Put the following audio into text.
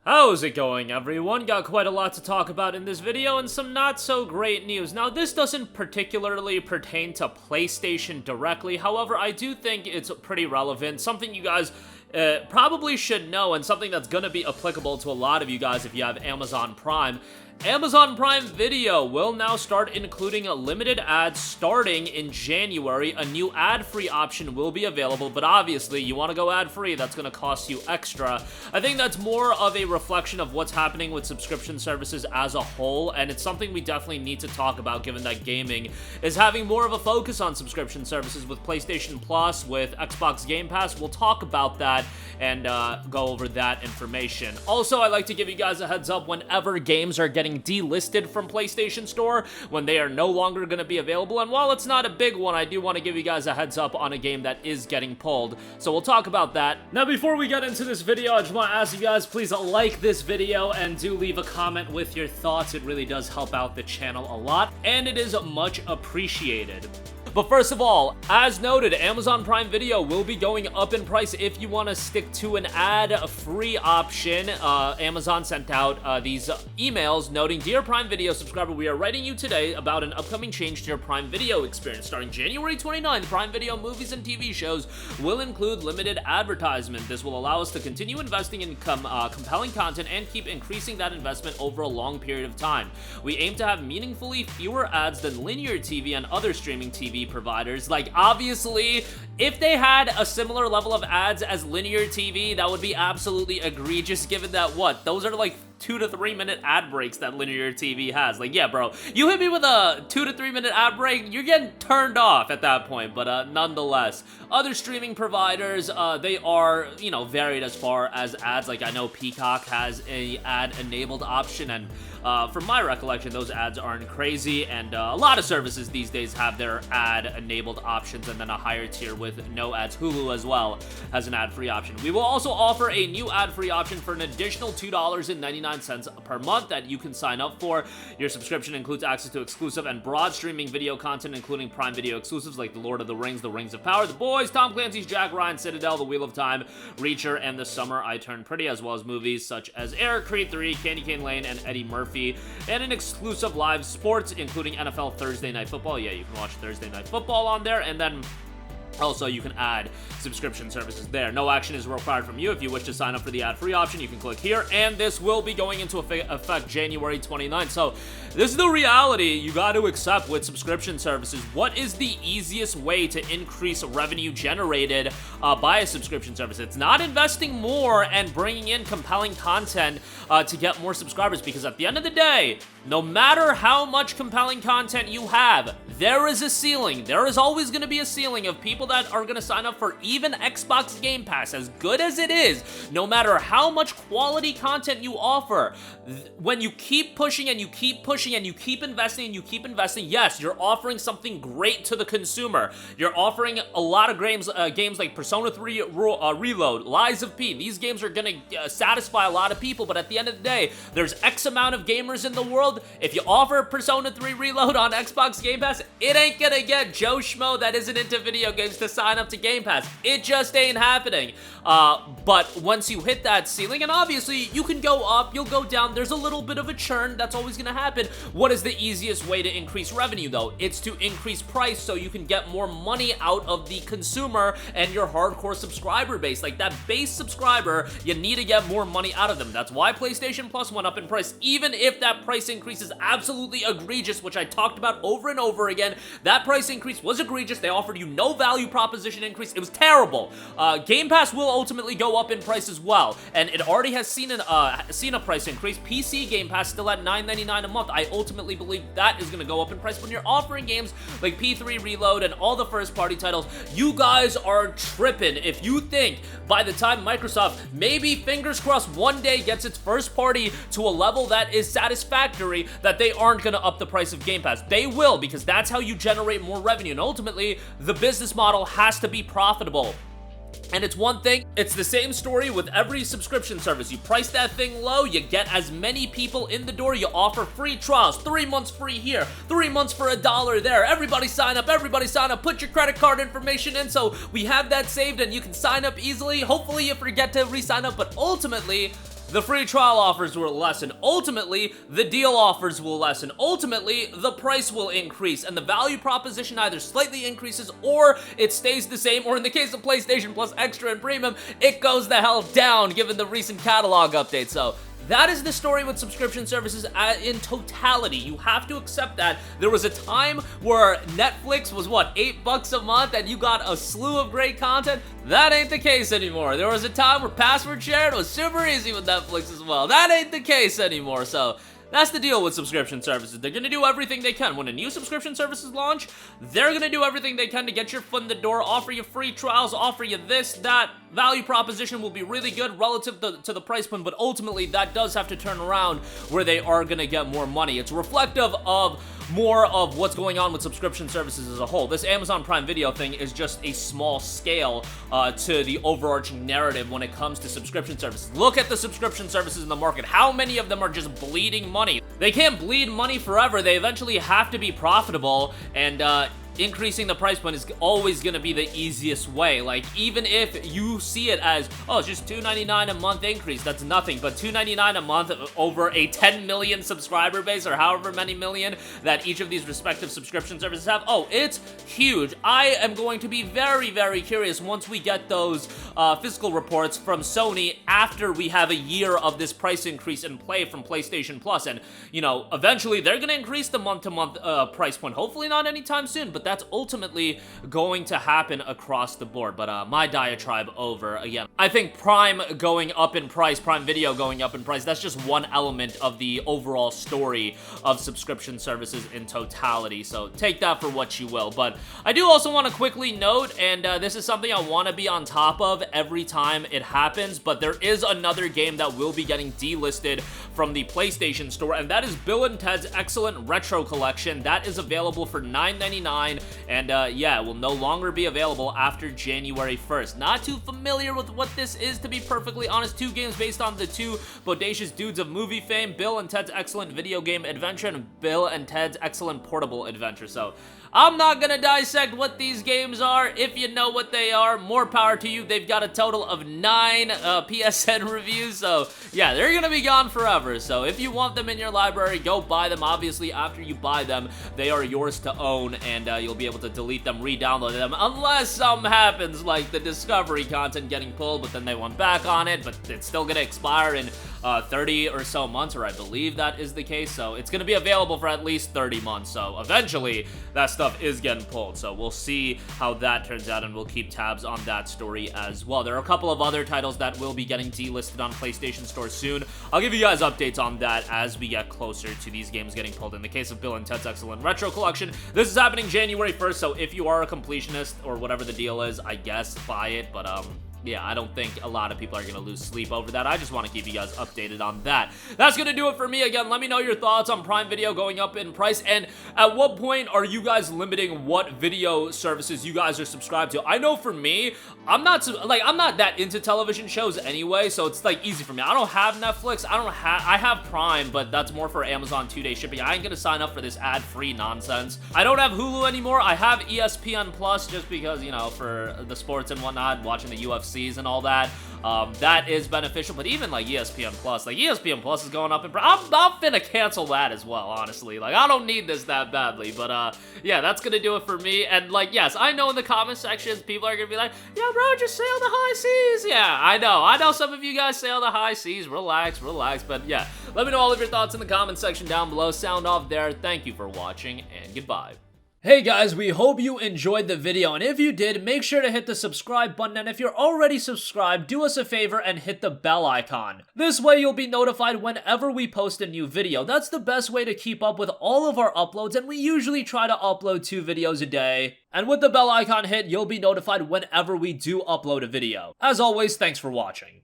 How's it going, everyone? Got quite a lot to talk about in this video and some not so great news. Now, this doesn't particularly pertain to PlayStation directly, however, I do think it's pretty relevant, something you guys probably should know, and something that's gonna be applicable to a lot of you guys if you have Amazon Prime. Amazon Prime Video will now start including limited ads starting in January. A new ad-free option will be available, but obviously, you want to go ad-free, that's going to cost you extra. I think that's more of a reflection of what's happening with subscription services as a whole, and it's something we definitely need to talk about given that gaming is having more of a focus on subscription services with PlayStation Plus, with Xbox Game Pass. We'll talk about that and go over that information. Also, I like to give you guys a heads up whenever games are getting delisted from PlayStation Store, when they are no longer going to be available, and while it's not a big one, I do want to give you guys a heads up on a game that is getting pulled, so we'll talk about that. Now, before we get into this video, I just want to ask you guys, please like this video and do leave a comment with your thoughts. It really does help out the channel a lot, and it is much appreciated. But first of all, as noted, Amazon Prime Video will be going up in price if you want to stick to an ad-free option. Amazon sent out these emails noting, "Dear Prime Video subscriber, we are writing you today about an upcoming change to your Prime Video experience. Starting January 29th, Prime Video movies and TV shows will include limited advertisement. This will allow us to continue investing in compelling content and keep increasing that investment over a long period of time. We aim to have meaningfully fewer ads than linear TV and other streaming TV providers." Like, obviously, if they had a similar level of ads as linear TV, that would be absolutely egregious, given that, those are like 2 to 3 minute ad breaks that linear TV has. Like, yeah, bro, you hit me with a 2 to 3 minute ad break, you're getting turned off at that point. But nonetheless, other streaming providers, they are, varied as far as ads. Like, I know Peacock has a ad enabled option, and from my recollection, those ads aren't crazy, and a lot of services these days have their ad-enabled options, and then a higher tier with no ads. Hulu as well has an ad-free option. We will also offer a new ad-free option for an additional $2.99 per month that you can sign up for. Your subscription includes access to exclusive and broad streaming video content, including Prime Video exclusives like The Lord of the Rings, The Rings of Power, The Boys, Tom Clancy's Jack Ryan, Citadel, The Wheel of Time, Reacher, and The Summer I Turned Pretty, as well as movies such as Air, Creed 3, Candy Cane Lane, and Eddie Murphy, and an exclusive live sports, including NFL Thursday Night Football. Yeah, you can watch Thursday Night Football on there, and then also, you can add subscription services there. No action is required from you. If you wish to sign up for the ad-free option, you can click here, and this will be going into effect January 29th. So, this is the reality you got to accept with subscription services. What is the easiest way to increase revenue generated by a subscription service? It's not investing more and bringing in compelling content to get more subscribers, because at the end of the day, no matter how much compelling content you have, there is a ceiling. There is always going to be a ceiling of people that are going to sign up for even Xbox Game Pass, as good as it is. No matter how much quality content you offer, when you keep pushing and you keep pushing and you keep investing and you keep investing, yes, you're offering something great to the consumer. You're offering a lot of games like Persona 3 Reload, Lies of P. These games are going to satisfy a lot of people, but at the end of the day, there's X amount of gamers in the world. If you offer Persona 3 Reload on Xbox Game Pass, it ain't gonna get Joe Schmo that isn't into video games to sign up to Game Pass. It just ain't happening. But once you hit that ceiling, and obviously you can go up, you'll go down, there's a little bit of a churn, that's always gonna happen. What is the easiest way to increase revenue, though? It's to increase price so you can get more money out of the consumer and your hardcore subscriber base. Like, that base subscriber, you need to get more money out of them. That's why PlayStation Plus went up in price, even if that price increase is absolutely egregious, which I talked about over and over again. That price increase was egregious. They offered you no value proposition increase. It was terrible. Game Pass will ultimately go up in price as well, and it already has seen a price increase. PC Game Pass still at $9.99 a month. I ultimately believe that is going to go up in price. When you're offering games like P3 Reload and all the first-party titles, you guys are tripping if you think by the time Microsoft, maybe fingers crossed, one day gets its first party to a level that is satisfactory, that they aren't going to up the price of Game Pass. They will, because that's how you generate more revenue, and ultimately, the business model has to be profitable. And it's one thing, it's the same story with every subscription service. You price that thing low, you get as many people in the door, you offer free trials, 3 months free here, 3 months for $1 there. Everybody sign up, put your credit card information in so we have that saved and you can sign up easily. Hopefully you forget to re-sign up, but ultimately, the free trial offers will lessen. Ultimately, the deal offers will lessen. Ultimately, the price will increase, and the value proposition either slightly increases or it stays the same, or in the case of PlayStation Plus Extra and Premium, it goes the hell down given the recent catalog update. So that is the story with subscription services in totality. You have to accept that. There was a time where Netflix was, what, $8 a month and you got a slew of great content? That ain't the case anymore. There was a time where password sharing was super easy with Netflix as well. That ain't the case anymore, so that's the deal with subscription services. They're gonna do everything they can. When a new subscription services launch, they're gonna do everything they can to get your foot in the door, offer you free trials, offer you this, that. Value proposition will be really good relative to the price point, but ultimately that does have to turn around where they are gonna get more money. It's reflective of more of what's going on with subscription services as a whole. This Amazon Prime Video thing is just a small scale to the overarching narrative when it comes to subscription services. Look at the subscription services in the market. How many of them are just bleeding money? They can't bleed money forever. They eventually have to be profitable, and increasing the price point is always going to be the easiest way. Like, even if you see it as, oh, it's just $2.99 a month increase, that's nothing. But $2.99 a month over a 10 million subscriber base, or however many million that each of these respective subscription services have, oh, it's huge. I am going to be very, very curious once we get those fiscal reports from Sony after we have a year of this price increase in play from PlayStation Plus. And, you know, eventually they're going to increase the month-to-month price point. Hopefully not anytime soon, but that's ultimately going to happen across the board. But my diatribe over again. I think Prime going up in price, Prime Video going up in price, that's just one element of the overall story of subscription services in totality. So take that for what you will. But I do also want to quickly note, and this is something I want to be on top of every time it happens, but there is another game that will be getting delisted from the PlayStation Store, and that is Bill and Ted's Excellent Retro Collection. That is available for $9.99, and yeah, it will no longer be available after January 1st. Not too familiar with what this is, to be perfectly honest. Two games based on the two bodacious dudes of movie fame, Bill and Ted's Excellent Video Game Adventure and Bill and Ted's Excellent Portable Adventure. So I'm not gonna dissect what these games are. If you know what they are, more power to you. They've got a total of 9 PSN reviews, so yeah, they're gonna be gone forever. So if you want them in your library, go buy them. Obviously, after you buy them, they are yours to own, and you'll be able to delete them, re-download them, unless something happens, like the Discovery content getting pulled, but then they went back on it, but it's still gonna expire in 30 or so months, or I believe that is the case. So it's gonna be available for at least 30 months. So eventually, that stuff is getting pulled. So we'll see how that turns out, and we'll keep tabs on that story as well. There are a couple of other titles that will be getting delisted on PlayStation Store soon. I'll give you guys updates on that as we get closer to these games getting pulled. In the case of Bill and Ted's Excellent Retro Collection, this is happening January 1st, so if you are a completionist or whatever the deal is, I guess buy it, but yeah, I don't think a lot of people are going to lose sleep over that. I just want to keep you guys updated on that. That's going to do it for me. Again, let me know your thoughts on Prime Video going up in price, and at what point are you guys limiting what video services you guys are subscribed to? I know for me, I'm not that into television shows anyway, so it's like easy for me. I don't have Netflix. I have Prime, but that's more for Amazon 2-day shipping. I ain't going to sign up for this ad-free nonsense. I don't have Hulu anymore. I have ESPN Plus just because, you know, for the sports and whatnot, watching the UFC and all that. That is beneficial, but even like ESPN Plus is going up in price. I'm finna cancel that as well, honestly. Like, I don't need this that badly, but yeah, that's gonna do it for me. And like, yes, I know in the comment sections, people are gonna be like, yeah, bro, just sail the high seas. Yeah, I know some of you guys sail the high seas. Relax, but yeah, let me know all of your thoughts in the comment section down below. Sound off there. Thank you for watching, and goodbye. Hey guys, we hope you enjoyed the video, and if you did, make sure to hit the subscribe button, and if you're already subscribed, do us a favor and hit the bell icon. This way you'll be notified whenever we post a new video. That's the best way to keep up with all of our uploads, and we usually try to upload 2 videos a day. And with the bell icon hit, you'll be notified whenever we do upload a video. As always, thanks for watching.